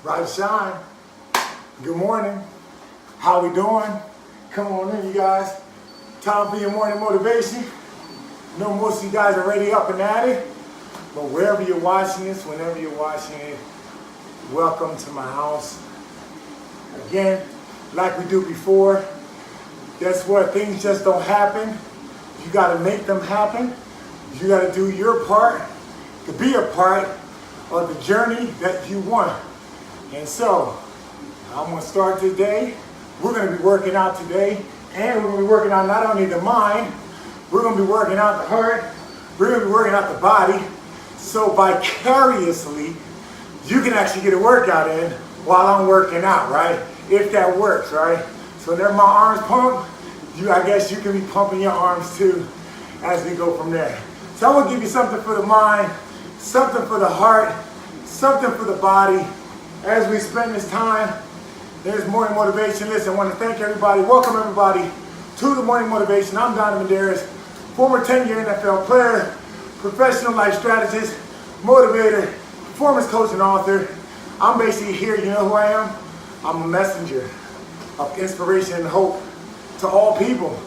Rise shine. Good morning. How we doing? Come on in, you guys. Time for your morning motivation. I know most of you guys are already up and at it, but wherever you're watching this, whenever you're watching it, welcome to my house. Again, like we do before, guess what? Things just don't happen. You got to make them happen. You got to do your part to be a part of the journey that you want. And so, I'm going to start today. We're going to be working out today, and we're going to be working out not only the mind, we're going to be working out the heart, we're going to be working out the body. So vicariously, you can actually get a workout in while I'm working out, right? If that works, right? So whenever my arms pump, I guess you can be pumping your arms too as we go from there. So I'm going to give you something for the mind, something for the heart, something for the body. As we spend this time, there's morning motivation. Listen, I want to thank everybody. Welcome everybody to the morning motivation. I'm Donovan Darius, former 10-year NFL player, professional life strategist, motivator, performance coach, and author. I'm basically here. You know who I am? I'm a messenger of inspiration and hope to all people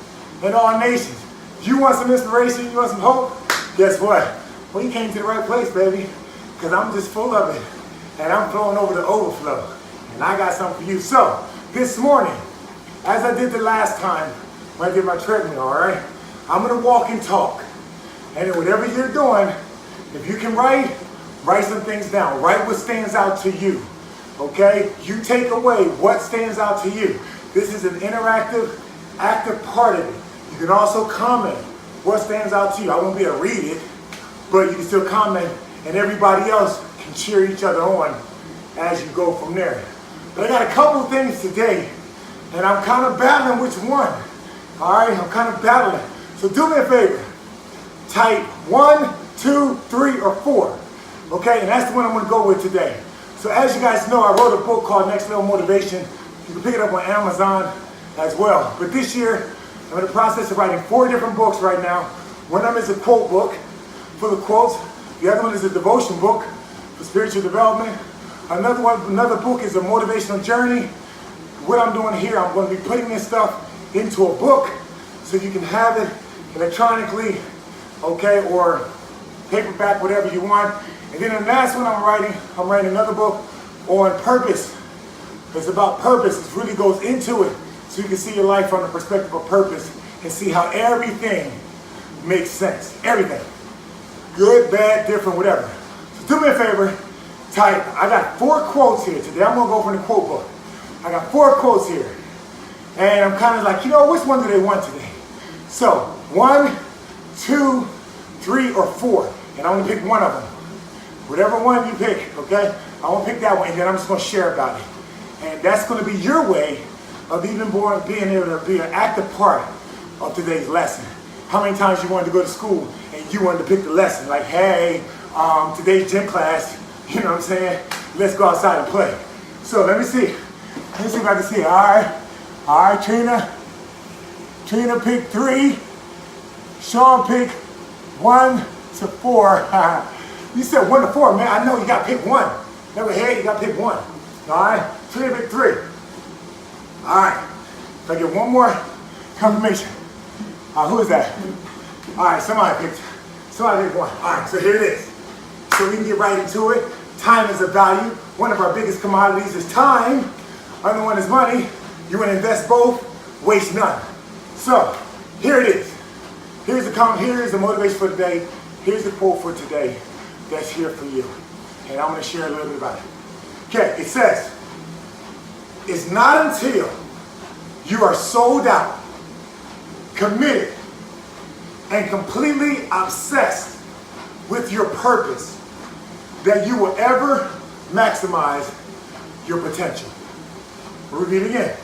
and all nations. You want some inspiration? You want some hope? Guess what? Well, you came to the right place, baby, because I'm just full of it. And I'm flowing over the overflow. And I got something for you. So, this morning, as I did the last time when I did my treadmill, all right, I'm going to walk and talk. And whatever you're doing, if you can write some things down. Write what stands out to you. Okay? You take away what stands out to you. This is an interactive, active part of it. You can also comment what stands out to you. I won't be able to read it, but you can still comment, and everybody else can cheer each other on as you go from there. But I got a couple of things today, and I'm kind of battling which one. All right, I'm kind of battling. So do me a favor. Type 1, 2, 3, or 4. Okay, and that's the one I'm going to go with today. So as you guys know, I wrote a book called Next Level Motivation. You can pick it up on Amazon as well. But this year, I'm in the process of writing 4 different books right now. One of them is a quote book full of quotes. The other one is a devotion book for spiritual development. Another book is a motivational journey. What I'm doing here, I'm going to be putting this stuff into a book so you can have it electronically, okay, or paperback, whatever you want. And then the last one I'm writing another book on purpose. It's about purpose. It really goes into it so you can see your life from the perspective of purpose and see how everything makes sense. Everything. Good, bad, different, whatever. So do me a favor. I got 4 quotes here today. I'm going to go from the quote book. I got 4 quotes here. And I'm kind of like, which one do they want today? So, 1, 2, 3, or 4. And I'm going to pick one of them. Whatever one you pick, okay? I won't pick that one, and then I'm just going to share about it. And that's going to be your way of being able to be an active part of today's lesson. How many times you wanted to go to school and you wanted to pick the lesson? Like, hey, today's gym class, you know what I'm saying? Let's go outside and play. So let me see. Let me see if I can see it. All right, Trina. Trina picked 3. Sean picked 1 to 4. You said 1 to 4, man. I know you got to pick one. Never head, you got to pick one. All right? Trina picked 3. All right. If I get one more confirmation. Who is that? All right, somebody picked 1. All right, so here it is. So we can get right into it. Time is a value. One of our biggest commodities is time. Other one is money. You want to invest both, waste none. So here it is. Here's the motivation for today. Here's the quote for today that's here for you. And I'm going to share a little bit about it. Okay, it says, it's not until you are sold out, committed, and completely obsessed with your purpose that you will ever maximize your potential. We'll repeat it again.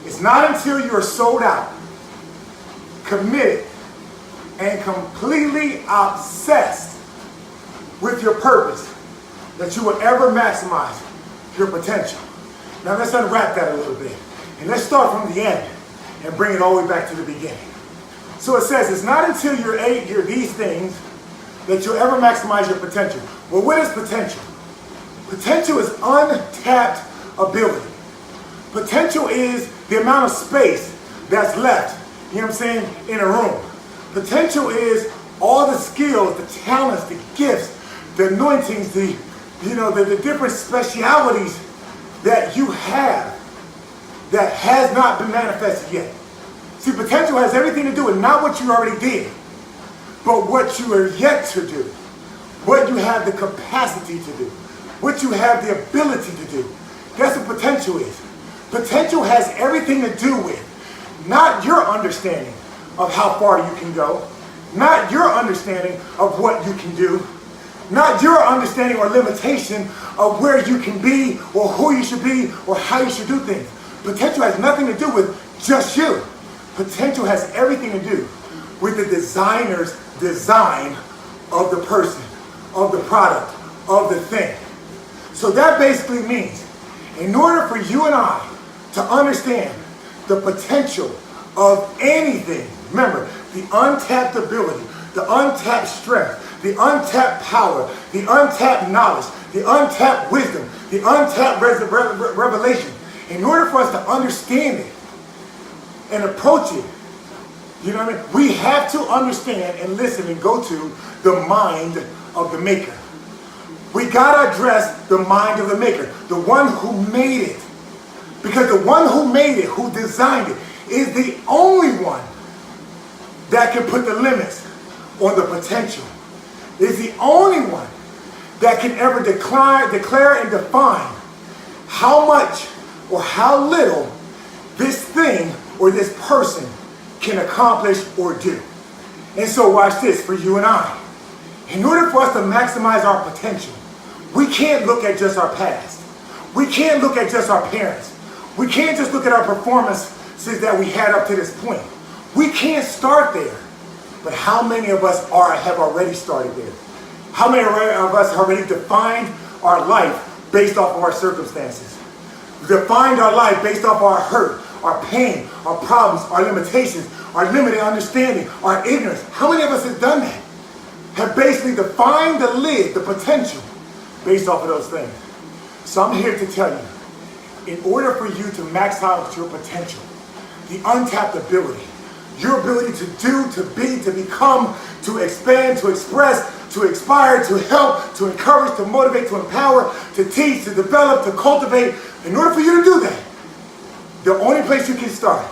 It's not until you are sold out, committed, and completely obsessed with your purpose that you will ever maximize your potential. Now let's unwrap that a little bit. And let's start from the end and bring it all the way back to the beginning. So it says, it's not until you're these things that you'll ever maximize your potential. Well, what is potential? Potential is untapped ability. Potential is the amount of space that's left, you know what I'm saying, in a room. Potential is all the skills, the talents, the gifts, the anointings, the different specialities that you have that has not been manifested yet. See, potential has everything to do with not what you already did, but what you are yet to do, what you have the capacity to do, what you have the ability to do. That's what potential is. Potential has everything to do with not your understanding of how far you can go, not your understanding of what you can do, not your understanding or limitation of where you can be or who you should be or how you should do things. Potential has nothing to do with just you. Potential has everything to do with the designer's design of the person, of the product, of the thing. So that basically means, in order for you and I to understand the potential of anything, remember, the untapped ability, the untapped strength, the untapped power, the untapped knowledge, the untapped wisdom, the untapped revelation, in order for us to understand it and approach it, you know what I mean? We have to understand and listen and go to the mind of the maker. We gotta address the mind of the maker, the one who made it. Because the one who made it, who designed it, is the only one that can put the limits on the potential. Is the only one that can ever declare and define how much or how little this thing or this person can accomplish or do. And so watch this for you and I. In order for us to maximize our potential, we can't look at just our past. We can't look at just our parents. We can't just look at our performances that we had up to this point. We can't start there. But how many of us have already started there? How many of us have already defined our life based off of our circumstances? Defined our life based off our hurt, our pain, our problems, our limitations, our limited understanding, our ignorance. How many of us have done that? Have basically defined the lid, the potential, based off of those things. So I'm here to tell you, in order for you to max out your potential, the untapped ability, your ability to do, to be, to become, to expand, to express, to inspire, to help, to encourage, to motivate, to empower, to teach, to develop, to cultivate. In order for you to do that, the only place you can start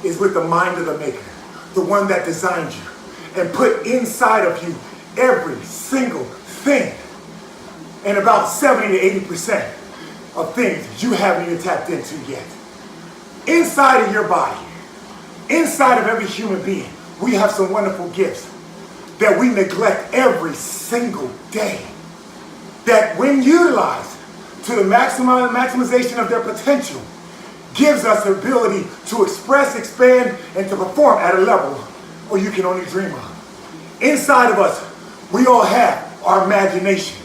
is with the mind of the maker, the one that designed you and put inside of you every single thing. And about 70 to 80% of things you haven't even tapped into yet. Inside of your body, inside of every human being, we have some wonderful gifts that we neglect every single day. That when utilized to the maximization of their potential, gives us the ability to express, expand, and to perform at a level or you can only dream of. Inside of us, we all have our imagination.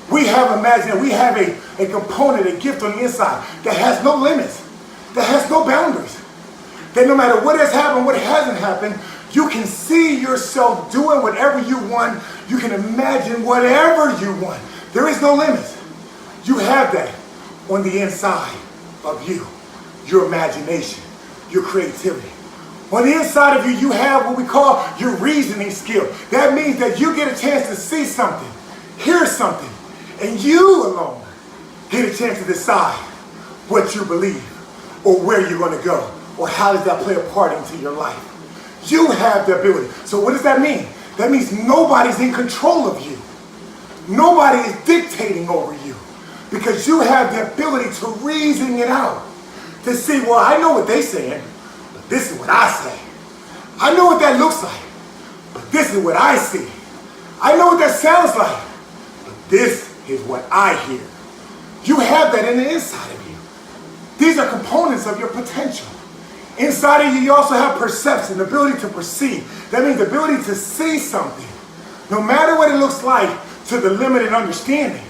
We have imagination. We have a component, a gift on the inside that has no limits, that has no boundaries. That no matter what has happened, what hasn't happened, you can see yourself doing whatever you want. You can imagine whatever you want. There is no limits. You have that on the inside of you. Your imagination, your creativity. On the inside of you, you have what we call your reasoning skill. That means that you get a chance to see something, hear something, and you alone get a chance to decide what you believe or where you're going to go or how does that play a part into your life. You have the ability. So what does that mean? That means nobody's in control of you. Nobody is dictating over you because you have the ability to reason it out. To see, well, I know what they're saying, but this is what I say. I know what that looks like, but this is what I see. I know what that sounds like, but this is what I hear. You have that in the inside of you. These are components of your potential. Inside of you, you also have perception, the ability to perceive. That means the ability to see something, no matter what it looks like to the limited understanding,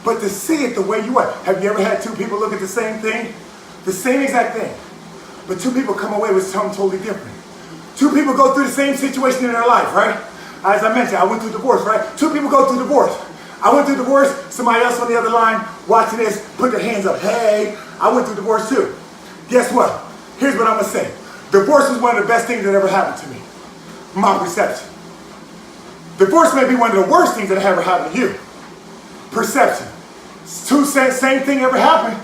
but to see it the way you are. Have you ever had two people look at the same thing? The same exact thing. But two people come away with something totally different. Two people go through the same situation in their life, right? As I mentioned, I went through divorce, right? Two people go through divorce. I went through divorce. Somebody else on the other line watching this, put their hands up. Hey, I went through divorce too. Guess what? Here's what I'm going to say. Divorce was one of the best things that ever happened to me. My perception. Divorce may be one of the worst things that ever happened to you. Perception. Same thing ever happened.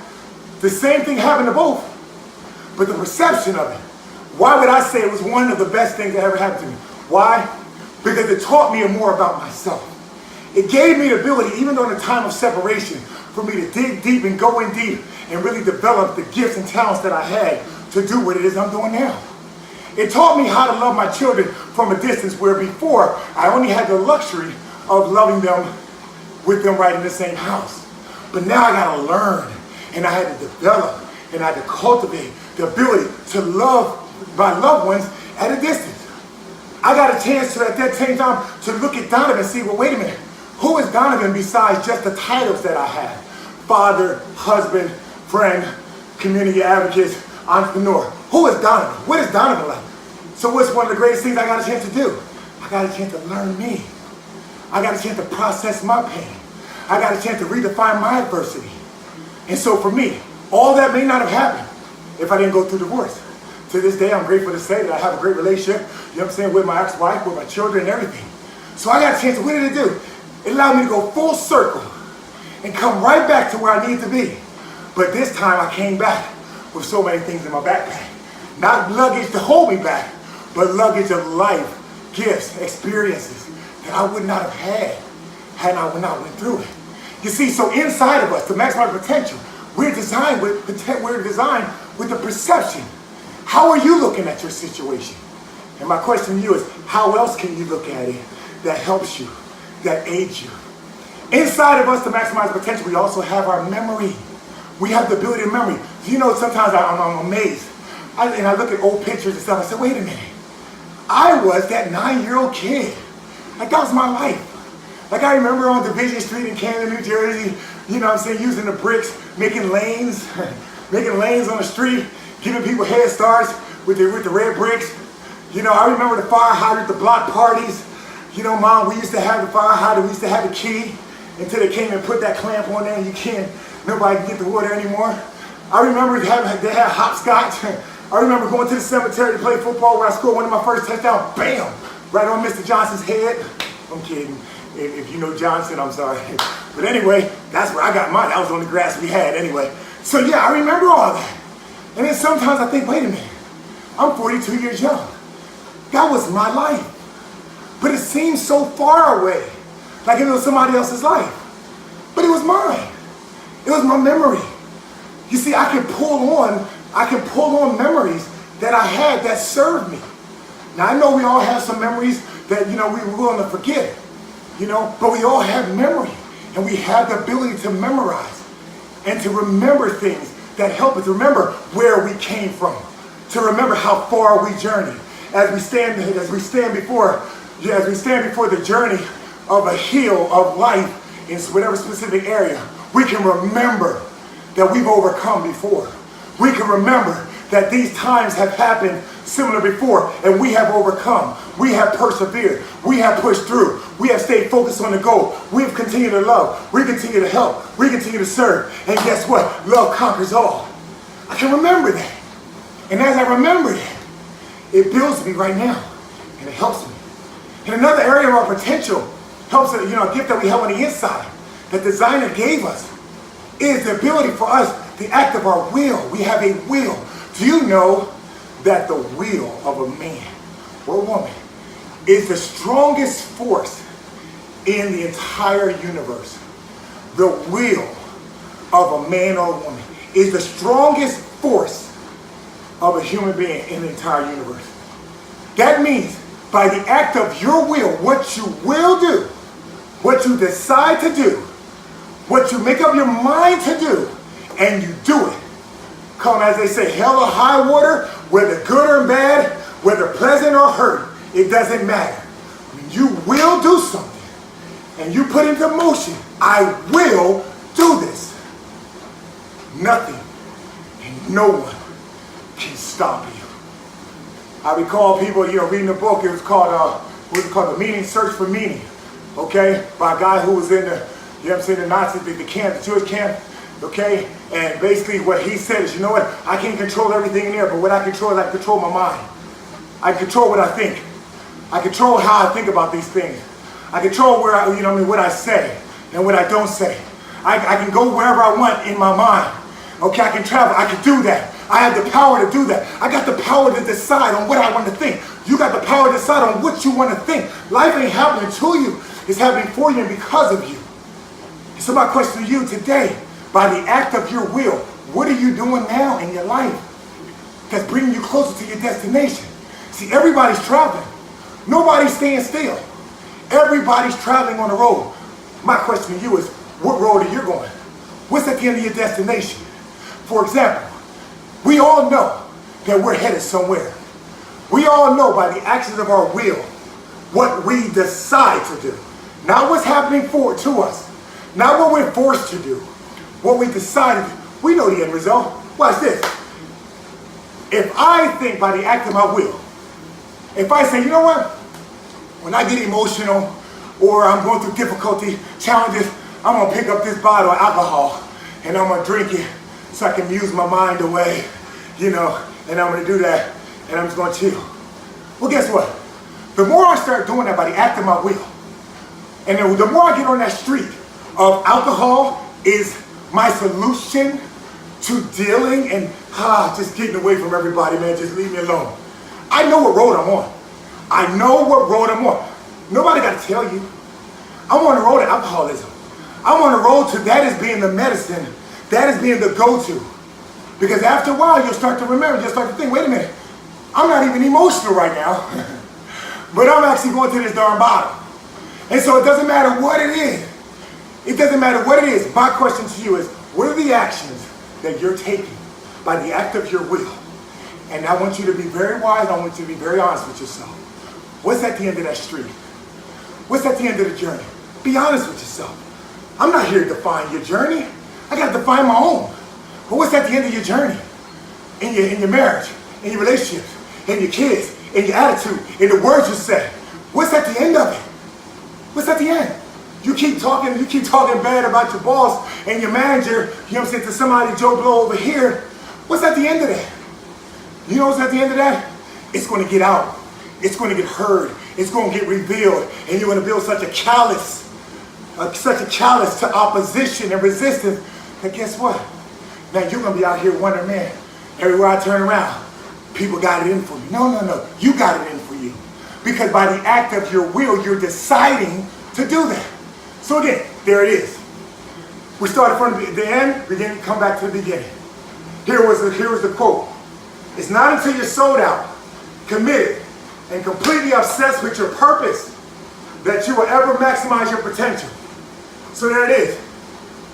The same thing happened to both. But the perception of it. Why would I say it was one of the best things that ever happened to me? Why? Because it taught me more about myself. It gave me the ability, even though in a time of separation, for me to dig deep and go in deep and really develop the gifts and talents that I had to do what it is I'm doing now. It taught me how to love my children from a distance where before I only had the luxury of loving them with them right in the same house. But now I got to learn, and I had to develop, and I had to cultivate the ability to love my loved ones at a distance. I got a chance to, at that same time, to look at Donovan and see, well, wait a minute. Who is Donovan besides just the titles that I have? Father, husband, friend, community advocate, entrepreneur. Who is Donovan? What is Donovan like? So what's one of the greatest things I got a chance to do? I got a chance to learn me. I got a chance to process my pain. I got a chance to redefine my adversity. And so for me, all that may not have happened if I didn't go through divorce. To this day, I'm grateful to say that I have a great relationship, you know what I'm saying, with my ex-wife, with my children and everything. So I got a chance to, what did it do? It allowed me to go full circle and come right back to where I need to be. But this time I came back with so many things in my backpack. Not luggage to hold me back, but luggage of life, gifts, experiences that I would not have had I not went through it. You see, so inside of us, to maximize potential, we're designed with the perception. How are you looking at your situation? And my question to you is, how else can you look at it that helps you, that aids you? Inside of us, to maximize potential, we also have our memory. We have the ability to memory. You know, sometimes I'm amazed. And I look at old pictures and stuff. I say, wait a minute. I was that 9-year-old kid. Like, that was my life. Like, I remember on Division Street in Camden, New Jersey, you know what I'm saying, using the bricks, making lanes on the street, giving people head starts with the red bricks. You know, I remember the fire hydrant, the block parties. You know, Mom, we used to have the fire hydrant, we used to have the key until they came and put that clamp on there and nobody can get the water anymore. I remember they had hopscotch. I remember going to the cemetery to play football where I scored one of my first touchdowns, bam, right on Mr. Johnson's head. I'm kidding. If you know Johnson, I'm sorry. But anyway, that's where I got mine. That was on the grass we had anyway. So yeah, I remember all that. And then sometimes I think, wait a minute, I'm 42 years young. That was my life. But it seems so far away, like it was somebody else's life. But it was mine. It was my memory. You see, I can pull on memories that I had that served me. Now I know we all have some memories that, you know, we were willing to forget, you know, but we all have memory, and we have the ability to memorize and to remember things that help us to remember where we came from, to remember how far we journeyed. As we stand before the journey of a hill of life in whatever specific area, we can remember that we've overcome before. We can remember that these times have happened similar before, and we have overcome. We have persevered. We have pushed through. We have stayed focused on the goal. We've continued to love. We continue to help. We continue to serve. And guess what? Love conquers all. I can remember that. And as I remember that, it builds me right now, and it helps me. And another area of our potential helps, you know, a gift that we have on the inside, that designer gave us, is the ability for us, the act of our will. We have a will. Do you know that the will of a man or a woman is the strongest force in the entire universe? The will of a man or a woman is the strongest force of a human being in the entire universe. That means by the act of your will, what you will do, what you decide to do, what you make up your mind to do, and you do it. Come, as they say, hell or high water, whether good or bad, whether pleasant or hurt, it doesn't matter. When you will do something, and you put into motion, I will do this. Nothing and no one can stop you. I recall people, you know, reading a book. It was called, The Meaning Search for Meaning, okay, by a guy who was in You know what I'm saying? The Nazis, the camp, the Jewish camp, okay? And basically what he said is, you know what? I can't control everything in there, but what I control is I control my mind. I control what I think. I control how I think about these things. I control where I, what I say and what I don't say. I can go wherever I want in my mind. Okay, I can travel. I can do that. I have the power to do that. I got the power to decide on what I want to think. You got the power to decide on what you want to think. Life ain't happening to you. It's happening for you and because of you. So my question to you today, by the act of your will, what are you doing now in your life that's bringing you closer to your destination? See, everybody's traveling. Nobody's staying still. Everybody's traveling on the road. My question to you is, what road are you going? What's at the end of your destination? For example, we all know that we're headed somewhere. We all know by the actions of our will what we decide to do. Not what's happening to us. Not what we're forced to do. What we decided. We know the end result. Watch this. If I think by the act of my will, if I say, you know what? When I get emotional or I'm going through difficulty, challenges, I'm going to pick up this bottle of alcohol and I'm going to drink it so I can muse my mind away, and I'm going to do that and I'm just going to chill. Well, guess what? The more I start doing that by the act of my will, and then the more I get on that street of alcohol is my solution to dealing and just getting away from everybody, man, just leave me alone. I know what road I'm on. I know what road I'm on. Nobody got to tell you. I'm on the road to alcoholism. I'm on the road to that as being the medicine, that as being the go-to. Because after a while, you'll start to remember, you'll start to think, wait a minute, I'm not even emotional right now, but I'm actually going to this darn bottle. And so it doesn't matter what it is. It doesn't matter what it is. My question to you is, what are the actions that you're taking by the act of your will? And I want you to be very wise. I want you to be very honest with yourself. What's at the end of that street? What's at the end of the journey? Be honest with yourself. I'm not here to define your journey. I got to define my own. But what's at the end of your journey? In your marriage, in your relationships, in your kids, in your attitude, in the words you say. What's at the end of it? What's at the end? You keep talking bad about your boss and your manager, to somebody, Joe Blow over here. What's at the end of that? You know what's at the end of that? It's going to get out. It's going to get heard. It's going to get revealed. And you're going to build such a callous to opposition and resistance. And guess what? Now you're going to be out here wondering, man, everywhere I turn around, people got it in for me. No. You got it in for you. Because by the act of your will, you're deciding to do that. So again, there it is. We started from the end, we didn't come back to the beginning. Here was the quote. It's not until you're sold out, committed, and completely obsessed with your purpose that you will ever maximize your potential. So there it is.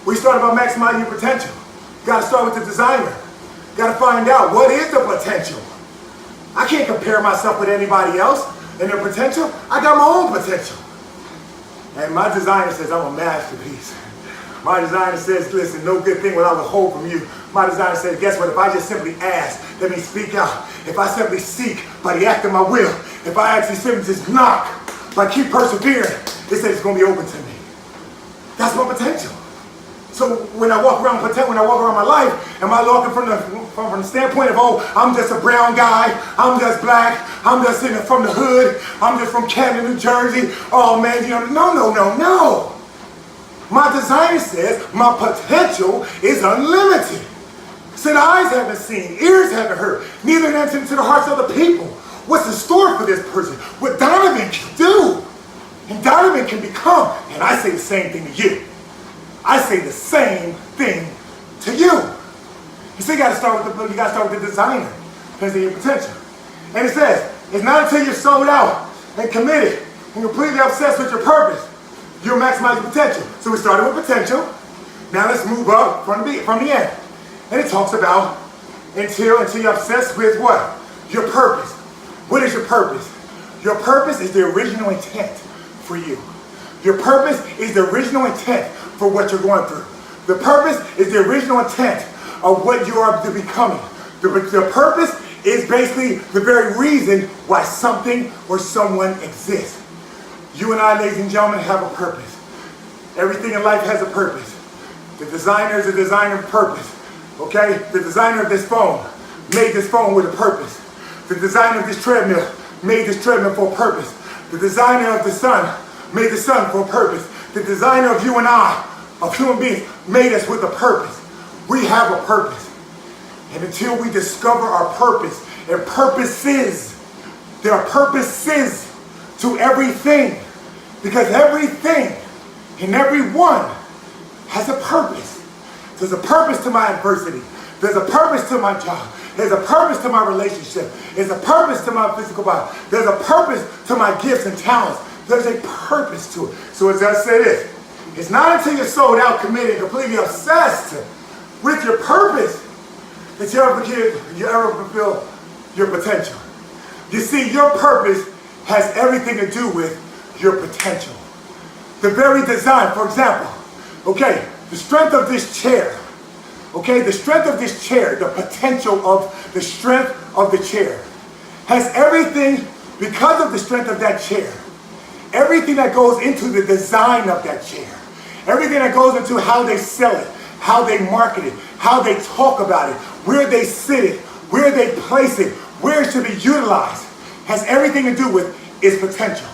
We started by maximizing your potential. You got to start with the designer. You got to find out what is the potential. I can't compare myself with anybody else and their potential. I got my own potential. And my designer says I'm a masterpiece. My designer says, listen, no good thing will I withhold from you. My designer says, guess what? If I just simply ask, let me speak out. If I simply seek by the act of my will, if I actually simply just knock, but keep persevering, they say it's going to be open to me. That's my potential. So when I walk around my life, am I walking from the standpoint of, oh, I'm just a brown guy, I'm just black, I'm just from the hood, I'm just from Camden, New Jersey, oh man, no. My designer says my potential is unlimited. Said eyes haven't seen, ears haven't heard, neither entered into the hearts of the people. What's in store for this person? What Donovan can do, and Donovan can become. And I say the same thing to you. I say the same thing to you. You see, you got to start with the designer, because of your potential. And it says, it's not until you're sold out and committed and completely obsessed with your purpose, you'll maximize your potential. So we started with potential. Now let's move up from the end. And it talks about until you're obsessed with what? Your purpose. What is your purpose? Your purpose is the original intent for you. Your purpose is the original intent for what you're going through. The purpose is the original intent of what you are becoming. The purpose is basically the very reason why something or someone exists. You and I, ladies and gentlemen, have a purpose. Everything in life has a purpose. The designer is a designer of purpose. Okay? The designer of this phone made this phone with a purpose. The designer of this treadmill made this treadmill for a purpose. The designer of the sun made the sun for a purpose. The designer of you and I, of human beings, made us with a purpose. We have a purpose. And until we discover our purpose, and purposes, there are purposes to everything. Because everything and everyone has a purpose. There's a purpose to my adversity. There's a purpose to my job. There's a purpose to my relationship. There's a purpose to my physical body. There's a purpose to my gifts and talents. There's a purpose to it. So as I say this, it's not until you're sold out, committed, completely obsessed with your purpose that you ever fulfill your potential. You see, your purpose has everything to do with your potential. The very design, for example, okay, the strength of this chair, okay, the strength of this chair, the potential of the strength of the chair has everything, because of the strength of that chair, everything that goes into the design of that chair, everything that goes into how they sell it, how they market it, how they talk about it, where they sit it, where they place it, where it should be utilized, has everything to do with its potential.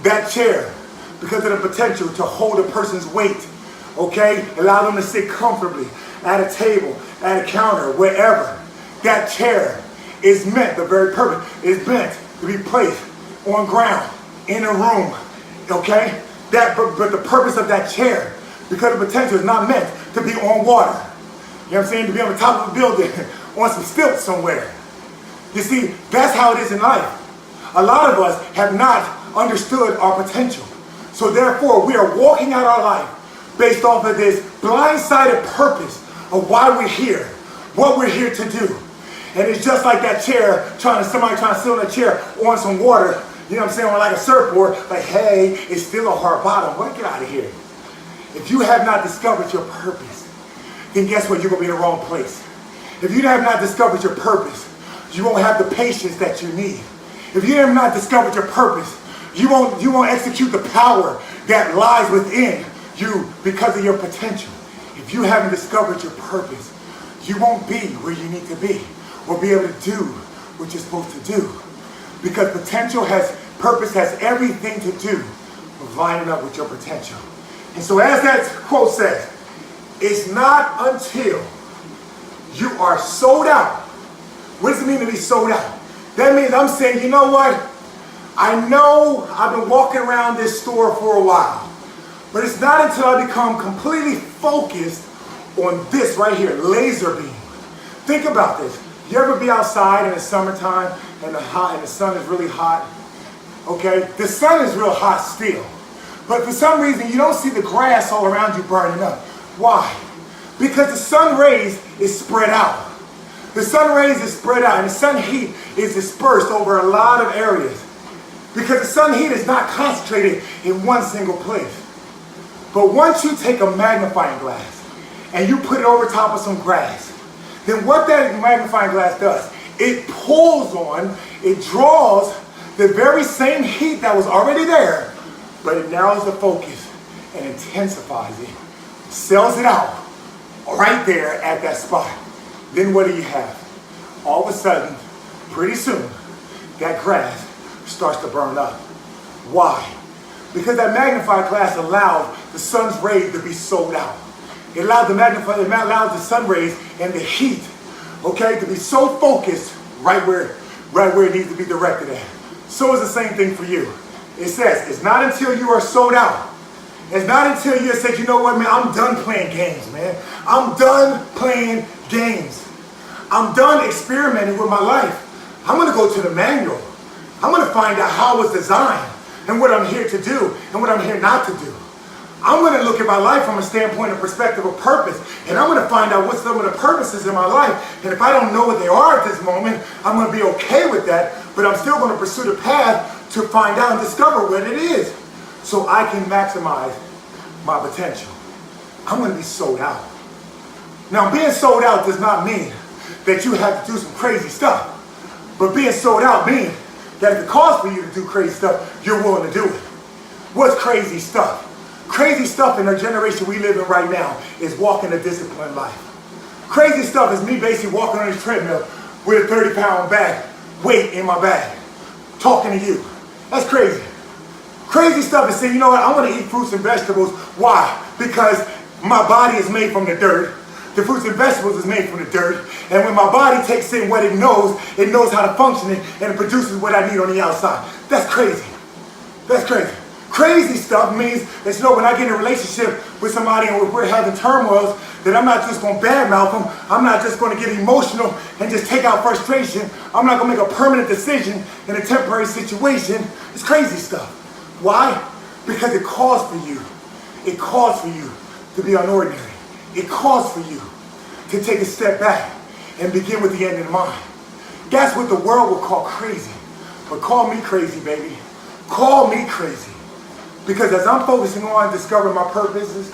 That chair, because of the potential to hold a person's weight, okay, allow them to sit comfortably at a table, at a counter, wherever. That chair is meant, the very purpose, is meant to be placed on ground, in a room, okay? But the purpose of that chair, because the potential is not meant to be on water. You know what I'm saying? To be on the top of a building, on some stilts somewhere. You see, that's how it is in life. A lot of us have not understood our potential. So therefore, we are walking out our life based off of this blindsided purpose of why we're here, what we're here to do. And it's just like that chair, somebody trying to sit on a chair on some water, you know what I'm saying, on like a surfboard, like, hey, it's still a hard bottom. Well, get out of here. If you have not discovered your purpose, then guess what? You're going to be in the wrong place. If you have not discovered your purpose, you won't have the patience that you need. If you have not discovered your purpose, you won't execute the power that lies within you because of your potential. If you haven't discovered your purpose, you won't be where you need to be or be able to do what you're supposed to do. Because purpose has everything to do with lining up with your potential. And so as that quote says, it's not until you are sold out. What does it mean to be sold out? That means I'm saying, you know what? I know I've been walking around this store for a while, but it's not until I become completely focused on this right here, laser beam. Think about this. You ever be outside in the summertime and the sun is really hot? Okay, the sun is real hot still, but for some reason you don't see the grass all around you burning up. Why? Because the sun rays is spread out. The sun rays is spread out, and the sun heat is dispersed over a lot of areas. Because the sun heat is not concentrated in one single place. But once you take a magnifying glass and you put it over top of some grass, then what that magnifying glass does, it pulls on, it draws the very same heat that was already there, but it narrows the focus and intensifies it, sells it out right there at that spot. Then what do you have? All of a sudden, pretty soon, that grass starts to burn up. Why? Because that magnifying glass allowed the sun's rays to be sold out. It allowed the sun rays and the heat, okay, to be so focused right where it needs to be directed at. So is the same thing for you. It says, it's not until you are sold out. It's not until you say, you know what, man, I'm done playing games, man. I'm done playing games. I'm done experimenting with my life. I'm going to go to the manual. I'm going to find out how it was designed and what I'm here to do and what I'm here not to do. I'm going to look at my life from a standpoint of perspective of purpose, and I'm going to find out what some of the purposes in my life. And if I don't know what they are at this moment, I'm going to be okay with that, but I'm still going to pursue the path to find out and discover what it is so I can maximize my potential. I'm going to be sold out. Now, being sold out does not mean that you have to do some crazy stuff, but being sold out means that if it calls for you to do crazy stuff, you're willing to do it. What's crazy stuff? Crazy stuff in the generation we live in right now is walking a disciplined life. Crazy stuff is me basically walking on this treadmill with a 30-pound bag, weight in my bag, talking to you. That's crazy. Crazy stuff is saying, you know what, I want to eat fruits and vegetables. Why? Because my body is made from the dirt. The fruits and vegetables is made from the dirt. And when my body takes in what it knows how to function it, and it produces what I need on the outside. That's crazy. That's crazy. Crazy stuff means that, you know, when I get in a relationship with somebody and we're having turmoils, that I'm not just going to badmouth them. I'm not just going to get emotional and just take out frustration. I'm not going to make a permanent decision in a temporary situation. It's crazy stuff. Why? Because it calls for you. It calls for you to be unordinary. It calls for you to take a step back and begin with the end in mind. That's what the world will call crazy. But call me crazy, baby. Call me crazy. Because as I'm focusing on discovering my purposes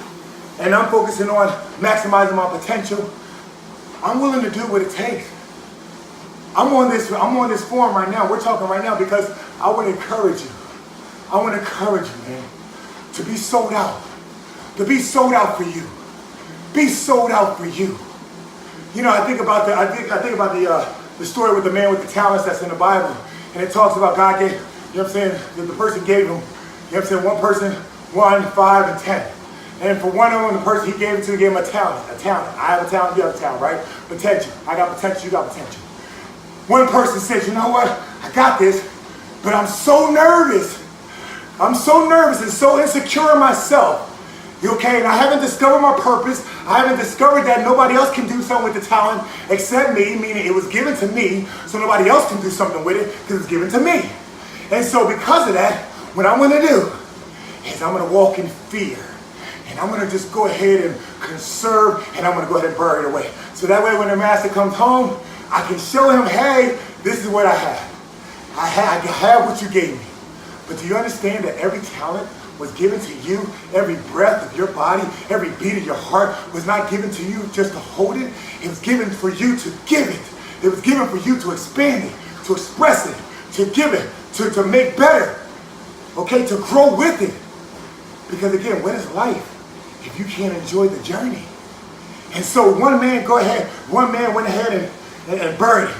and I'm focusing on maximizing my potential, I'm willing to do what it takes. I'm on this forum right now. We're talking right now because I want to encourage you. I want to encourage you, man, to be sold out. To be sold out for you. Be sold out for you. You know, I think about the story with the man with the talents that's in the Bible, and it talks about God gave, you know what I'm saying, that the person gave him, you know what I'm saying, one person 1, 5, and 10. And for one of them, the person he gave it to, he gave him a talent. I have a talent, you have a talent, right? Potential. I got potential, you got potential. One person says, you know what, I got this, but I'm so nervous. I'm so nervous and so insecure in myself. Okay, and I haven't discovered my purpose. I haven't discovered that nobody else can do something with the talent except me, meaning it was given to me, so nobody else can do something with it because it's given to me. And so because of that, what I'm going to do is I'm going to walk in fear. And I'm going to just go ahead and conserve, and I'm going to go ahead and bury it away. So that way when the master comes home, I can show him, hey, this is what I have. I have what you gave me. But do you understand that every talent was given to you? Every breath of your body, every beat of your heart was not given to you just to hold it. It was given for you to give it. It was given for you to expand it, to express it, to give it, to make better, okay, to grow with it. Because again, what is life if you can't enjoy the journey? And so one man went ahead and buried it.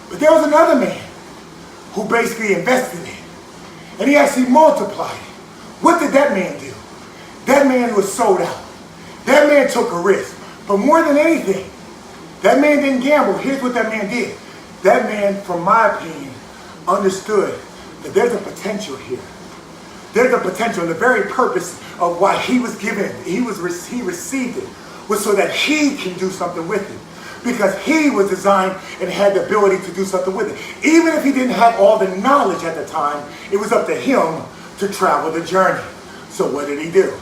But there was another man who basically invested it. And he actually multiplied it. What did that man do? That man was sold out. That man took a risk. But more than anything, that man didn't gamble. Here's what that man did. That man, from my opinion, understood that there's a potential here. There's a potential, and the very purpose of why he was given, he received it, was so that he can do something with it. Because he was designed and had the ability to do something with it. Even if he didn't have all the knowledge at the time, it was up to him to travel the journey. So what did he do?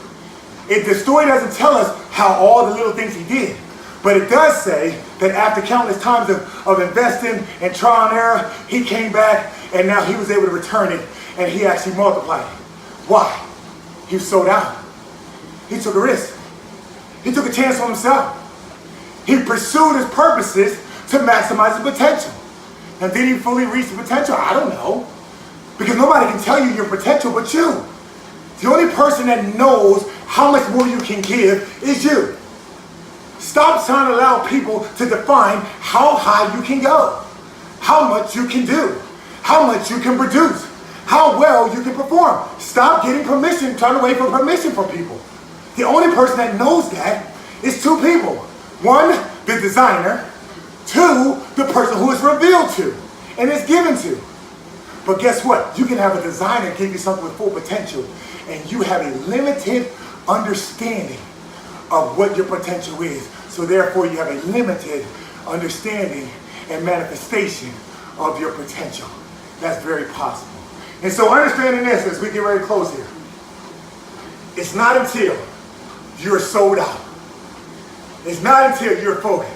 The story doesn't tell us how all the little things he did. But it does say that after countless times of investing and trial and error, he came back and now he was able to return it and he actually multiplied it. Why? He was sold out. He took a risk. He took a chance on himself. He pursued his purposes to maximize his potential. And did he fully reach the potential? I don't know. Because nobody can tell you your potential but you. The only person that knows how much more you can give is you. Stop trying to allow people to define how high you can go, how much you can do, how much you can produce, how well you can perform. Stop getting permission, trying to wait for permission from people. The only person that knows that is two people. One, the designer. Two, the person who is revealed to and is given to. But guess what? You can have a designer give you something with full potential and you have a limited understanding of what your potential is. So therefore you have a limited understanding and manifestation of your potential. That's very possible. And so understanding this as we get ready to close here, it's not until you're sold out. It's not until you're focused.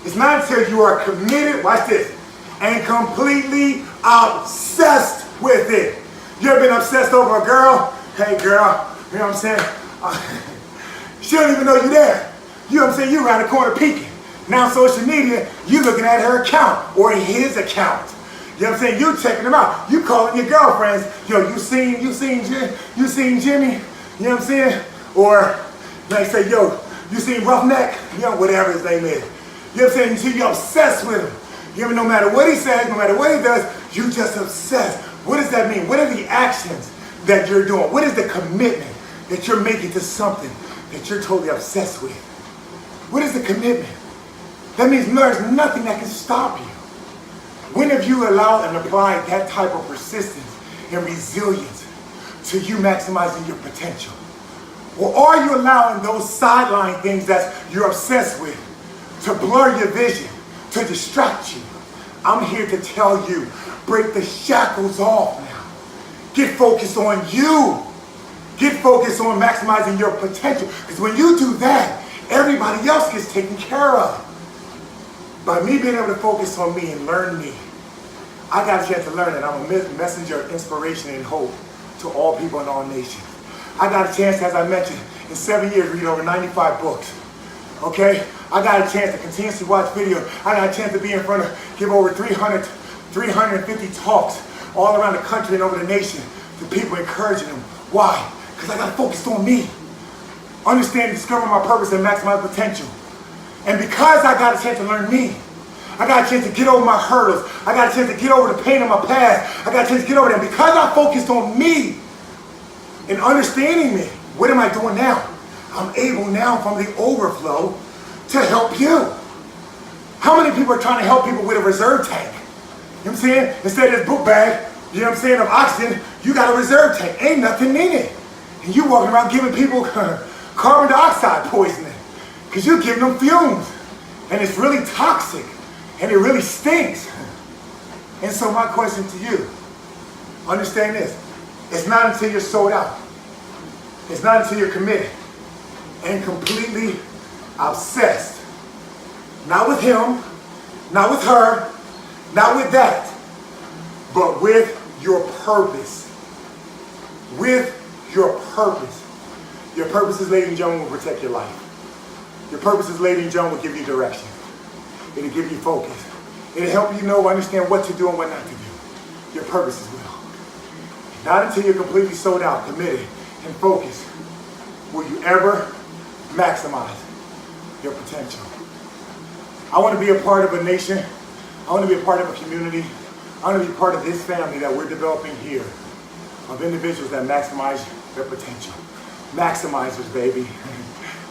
It's not until you are committed, watch this, and completely obsessed with it. You ever been obsessed over a girl? Hey girl, you know what I'm saying? She don't even know you're there. You know what I'm saying? You around the corner peeking. Now social media, you looking at her account or his account. You know what I'm saying? You checking them out. You calling your girlfriends. Yo, you seen Jimmy? You know what I'm saying? Or they say, yo, you seen Roughneck? You know, whatever his name is. You know what I'm saying? You see, you're obsessed with him. You know, no matter what he says, no matter what he does, you just obsessed. What does that mean? What are the actions that you're doing? What is the commitment that you're making to something that you're totally obsessed with? What is the commitment? That means there's nothing that can stop you. When have you allowed and applied that type of persistence and resilience to you maximizing your potential? Or are you allowing those sideline things that you're obsessed with to blur your vision, to distract you? I'm here to tell you, break the shackles off now. Get focused on you. Get focused on maximizing your potential. Because when you do that, everybody else gets taken care of. By me being able to focus on me and learn me, I got a chance to learn that I'm a messenger of inspiration and hope to all people in all nations. I got a chance, as I mentioned, in 7 years, read over 95 books. Okay? I got a chance to continuously watch videos. I got a chance to be in front of, give over 350 talks all around the country and over the nation to people, encouraging them. Why? Because I got focused on me. Understand, discover my purpose and maximize potential. And because I got a chance to learn me, I got a chance to get over my hurdles. I got a chance to get over the pain of my past. I got a chance to get over that. Because I focused on me and understanding me, what am I doing now? I'm able now from the overflow to help you. How many people are trying to help people with a reserve tank? You know what I'm saying? Instead of this book bag, you know what I'm saying, of oxygen, you got a reserve tank. Ain't nothing in it. And you walking around giving people carbon dioxide poisoning because you're giving them fumes. And it's really toxic. And it really stinks. And so my question to you, understand this. It's not until you're sold out. It's not until you're committed and completely obsessed. Not with him, not with her, not with that, but with your purpose. With your purpose. Your purposes, ladies and gentlemen, will protect your life. Your purposes, ladies and gentlemen, will give you direction. It'll give you focus. It'll help you know, understand what to do and what not to do. Your purposes will. Not until you're completely sold out, committed, and focused will you ever maximize your potential. I want to be a part of a nation. I want to be a part of a community. I want to be part of this family that we're developing here of individuals that maximize their potential. Maximizers, baby.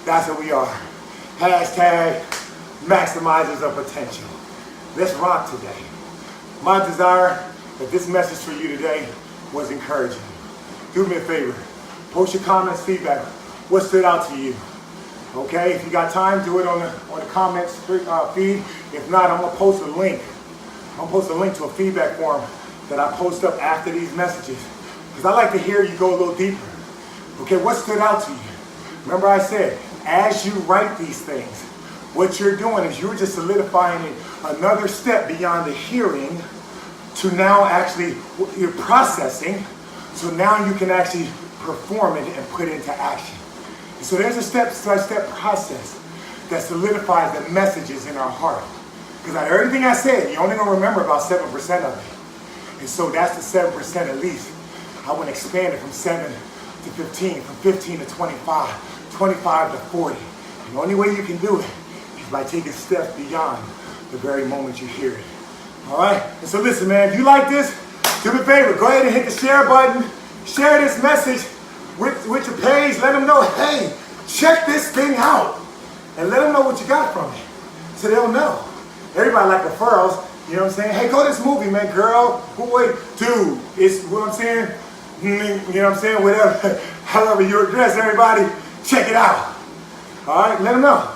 That's what we are. Hashtag maximizers of potential. Let's rock today. My desire that this message for you today was encouraging you. Do me a favor. Post your comments, feedback. What stood out to you? Okay, if you got time, do it on the comments feed. If not, I'm gonna post a link. I'm gonna post a link to a feedback form that I post up after these messages. Because I like to hear you go a little deeper. Okay, what stood out to you? Remember I said, as you write these things, what you're doing is you're just solidifying another step beyond the hearing to now actually, you're processing, so now you can actually perform it and put it into action. And so there's a step-by-step process that solidifies the messages in our heart. Because out of everything I said, you're only going to remember about 7% of it. And so that's the 7% at least. I want to expand it from 7 to 15, from 15 to 25, 25 to 40. And the only way you can do it is by taking steps beyond the very moment you hear it. All right? And so listen, man, if you like this, do me a favor. Go ahead and hit the share button. Share this message with your page. Let them know, hey, check this thing out. And let them know what you got from it. So they'll know. Everybody like referrals. You know what I'm saying? Hey, go to this movie, man. Girl, wait. Dude, it's what I'm saying. You know what I'm saying? Whatever. However you address everybody, check it out. All right? Let them know.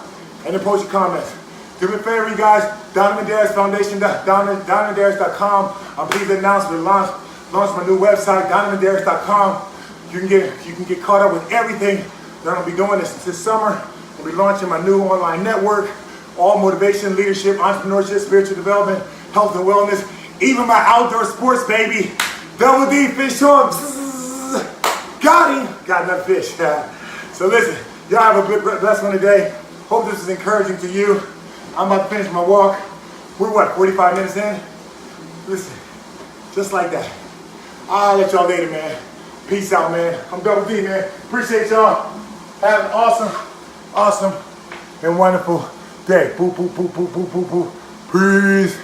And then post your comments. Do me a favor, you guys. Donovan Darris Foundation, DonovanDarris.com. I'm pleased to announce we launched my new website, DonovanDarris.com. You can get caught up with everything that I'm gonna be doing this summer. I'll be launching my new online network, all motivation, leadership, entrepreneurship, spiritual development, health and wellness, even my outdoor sports, baby. Double D fish on. Got him. Got enough fish. So listen, y'all have a blessed one today. Hope this is encouraging to you. I'm about to finish my walk. We're what, 45 minutes in? Listen, just like that. I'll let y'all later, man. Peace out, man. I'm Double D, man. Appreciate y'all. Have an awesome and wonderful day. Boo, boo, boo, boo, boo, boo, boo. Peace.